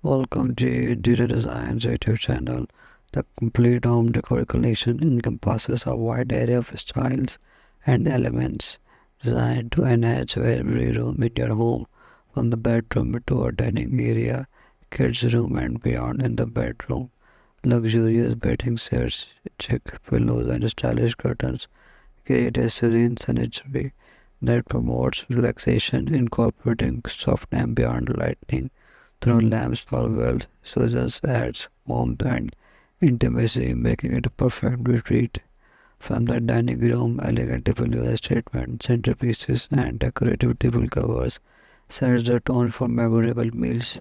Welcome to Interior Design's YouTube channel. The complete home decor collection encompasses a wide array of styles and elements designed to enhance every room in your home, from the bedroom to a dining area, kids' room, and beyond. In the bedroom, luxurious bedding sets, chic pillows, and stylish curtains create a serene sanctuary that promotes relaxation, incorporating soft ambient lighting through lamps or well Susan's adds warmth and intimacy, making it a perfect retreat. From the dining room, elegant visual statement, centerpieces, and decorative table covers sets the tone for memorable meals.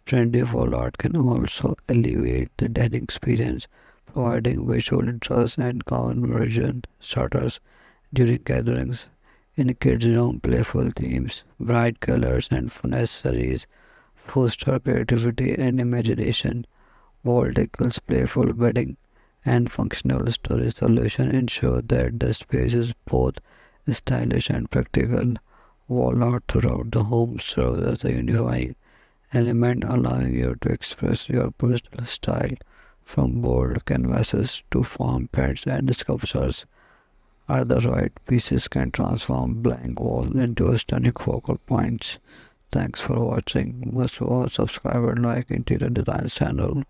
Trendy wall art can also elevate the dining experience, providing visual interest and conversion starters during gatherings. In a kids' room, playful themes, bright colors, and fun accessories foster creativity and imagination. Wall decals, playful bedding, and functional storage solution ensure that the space is both stylish and practical. Wall art throughout the home serves as a unifying element, allowing you to express your personal style. From bold canvases to foam pads and sculptures, are the right pieces can transform blank walls into a stunning focal points. Thanks for watching. Must watch, subscribe, and like Interior Design channel.